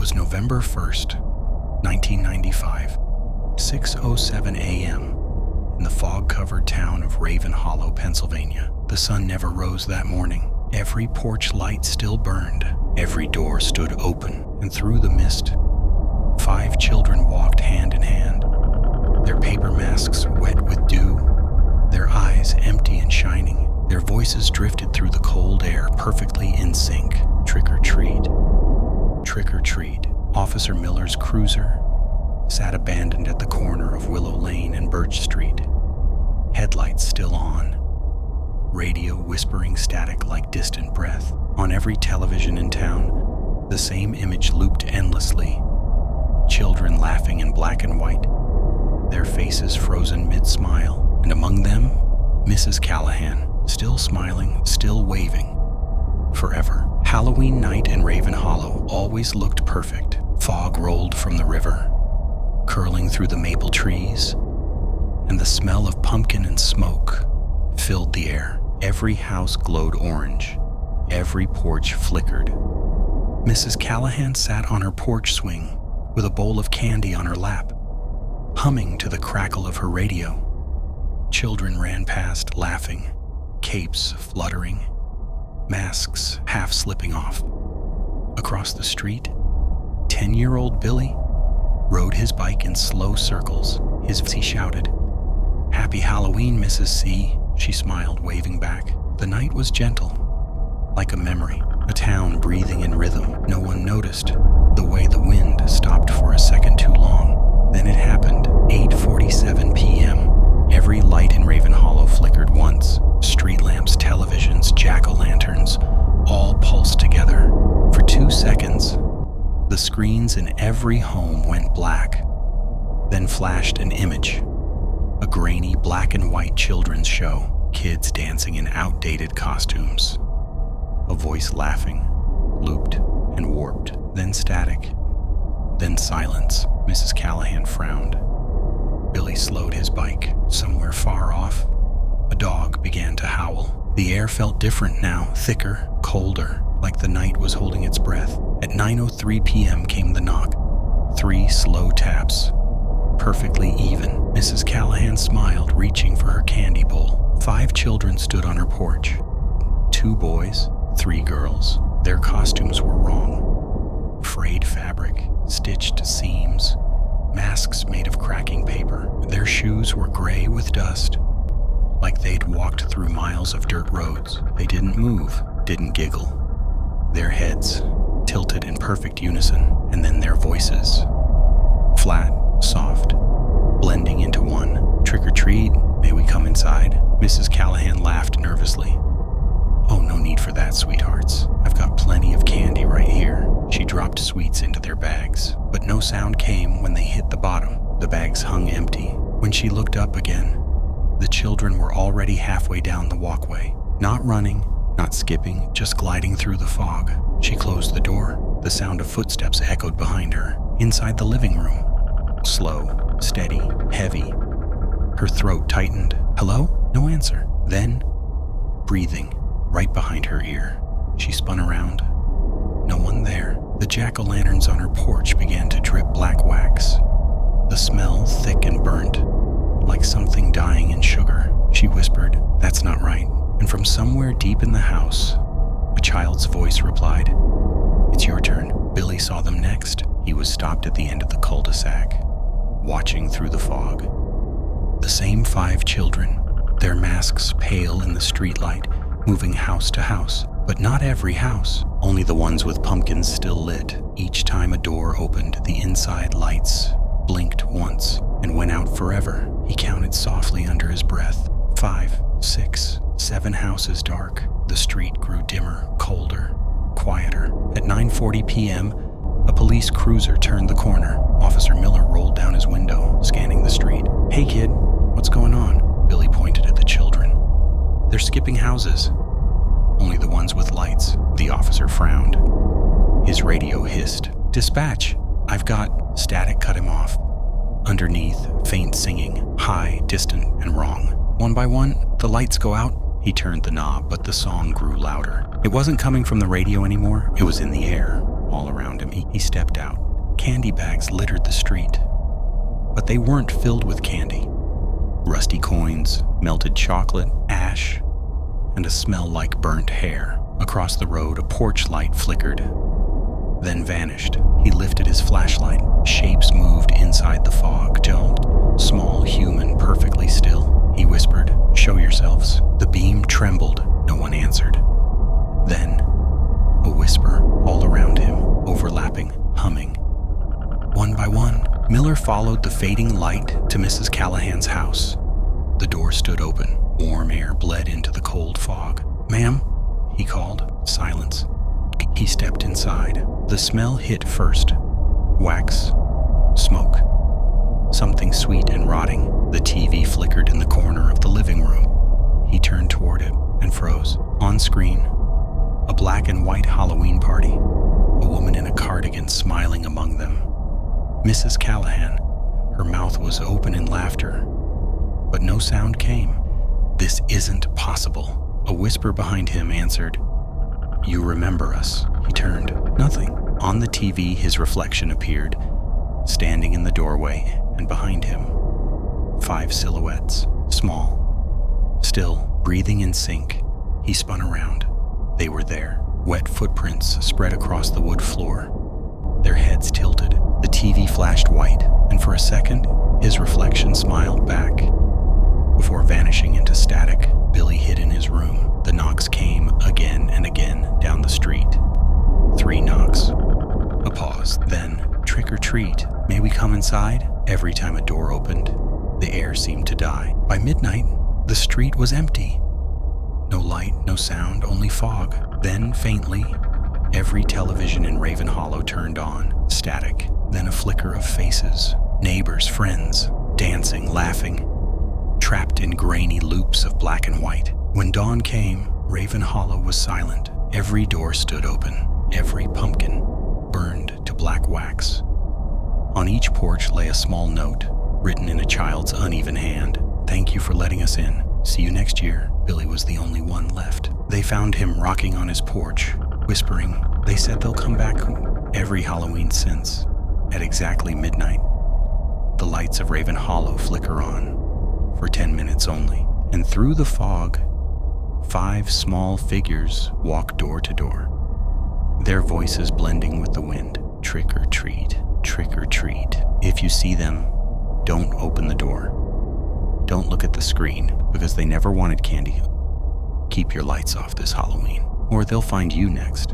was November 1st, 1995, 6:07 a.m. in the fog-covered town of Raven Hollow, Pennsylvania. The sun never rose that morning. Every porch light still burned. Every door stood open, and through the mist, 5 children walked hand in hand, their paper masks wet with dew, their eyes empty and shining. Their voices drifted through the cold air, perfectly in sync. Trick or treat. Trick or treat. Officer Miller's cruiser sat abandoned at the corner of Willow Lane and Birch Street. Headlights still on. Radio whispering static like distant breath. On every television in town, the same image looped endlessly. Children laughing in black and white, their faces frozen mid-smile, and among them, Mrs. Callahan, still smiling, still waving. Forever. Halloween night in Raven Hollow always looked perfect. Fog rolled from the river, curling through the maple trees, and the smell of pumpkin and smoke filled the air. Every house glowed orange. Every porch flickered. Mrs. Callahan sat on her porch swing with a bowl of candy on her lap, humming to the crackle of her radio. Children ran past, laughing, capes fluttering, masks half slipping off. Across the street, 10-year-old Billy rode his bike in slow circles. He shouted, "Happy Halloween, Mrs. C." She smiled, waving back. The night was gentle, like a memory, a town breathing in rhythm. No one noticed the way the wind stopped for a second too long. Then it happened. 8:47 p.m. Every light in Raven Hollow flickered once. Street lamps, televisions, jack-o'-lanterns, all pulsed together. For 2 seconds, the screens in every home went black. Then flashed an image. A grainy black and white children's show. Kids dancing in outdated costumes. A voice laughing, looped and warped. Then static. Then silence. Mrs. Callahan frowned. Billy slowed his bike. Somewhere far off, a dog began to howl. The air felt different now, thicker, colder, like the night was holding its breath. At 9:03 p.m. came the knock. 3 slow taps. Perfectly even. Mrs. Callahan smiled, reaching for her candy bowl. 5 children stood on her porch. 2 boys, 3 girls. Their costumes were wrong. Frayed fabric, stitched seams, masks made of cracking paper. Their shoes were gray with dust, like they'd walked through miles of dirt roads. They didn't move, didn't giggle. Their heads tilted in perfect unison, and then their voices. Flat, soft, blending into one. "Trick or treat, may we come inside?" Mrs. Callahan laughed nervously. "Oh, no need for that, sweethearts. I've got plenty of candy right here." She dropped sweets into their bags, but no sound came when they hit the bottom. The bags hung empty. When she looked up again, the children were already halfway down the walkway. Not running, not skipping, just gliding through the fog. She closed the door. The sound of footsteps echoed behind her. Inside the living room. Slow, steady, heavy. Her throat tightened. "Hello?" No answer. Then, breathing right behind her ear. She spun around. No one there. The jack-o'-lanterns on her porch began to drip black wax. The smell thick and burnt, like something dying in sugar. She whispered, "That's not right." And from somewhere deep in the house, a child's voice replied, "It's your turn." Billy saw them next. He was stopped at the end of the cul-de-sac, watching through the fog. The same 5 children, their masks pale in the streetlight, moving house to house. But not every house, only the ones with pumpkins still lit. Each time a door opened, the inside lights blinked once and went out forever. He counted softly under his breath. 5, 6, 7 houses dark. The street grew dimmer, colder, quieter. At 9:40 p.m., a police cruiser turned the corner. Officer Miller rolled down his window, scanning the street. "Hey kid, what's going on?" Billy pointed at the children. "They're skipping houses. Only the ones with lights." The officer frowned. His radio hissed. "Dispatch, I've got..." Static cut him off. Underneath, faint singing, high, distant, and wrong. "One by one, the lights go out." He turned the knob, but the song grew louder. It wasn't coming from the radio anymore. It was in the air, all around him. He stepped out. Candy bags littered the street, but they weren't filled with candy. Rusty coins, melted chocolate, ash, and a smell like burnt hair. Across the road, a porch light flickered, then vanished. He lifted his flashlight. Shapes moved inside the fog, small, human, perfectly still. He whispered, "Show yourselves." The beam trembled. No one answered. Then, a whisper all around him, overlapping, humming. One by one, Miller followed the fading light to Mrs. Callahan's house. The door stood open. Warm air bled into the cold fog. "Ma'am?" he called. Silence. He stepped inside. The smell hit first. Wax. Smoke. Something sweet and rotting. The TV flickered in the corner of the living room. He turned toward it and froze. On screen, a black and white Halloween party. A woman in a cardigan smiling among them. Mrs. Callahan. Her mouth was open in laughter, but no sound came. "This isn't possible." A whisper behind him answered, "You remember us." He turned. Nothing. On the TV, his reflection appeared, standing in the doorway, and behind him, 5 silhouettes, small, still, breathing in sync. He spun around. They were there. Wet footprints spread across the wood floor. Their heads tilted. The TV flashed white, and for a second, his reflection smiled back, before vanishing into static. Billy hid in his room. The knocks came again and again down the street. 3 knocks. A pause. Then, "Trick or treat. May we come inside?" Every time a door opened, the air seemed to die. By midnight, the street was empty. No light, no sound, only fog. Then, faintly, every television in Raven Hollow turned on. Static. Then a flicker of faces. Neighbors, friends, dancing, laughing, trapped in grainy loops of black and white. When dawn came, Raven Hollow was silent. Every door stood open. Every pumpkin burned to black wax. On each porch lay a small note, written in a child's uneven hand. "Thank you for letting us in. See you next year." Billy was the only one left. They found him rocking on his porch, whispering. They said they'll come back every Halloween since. At exactly midnight, the lights of Raven Hollow flicker on, for 10 minutes only. And through the fog, 5 small figures walk door to door, their voices blending with the wind. "Trick or treat, trick or treat." If you see them, don't open the door. Don't look at the screen, because they never wanted candy. Keep your lights off this Halloween, or they'll find you next.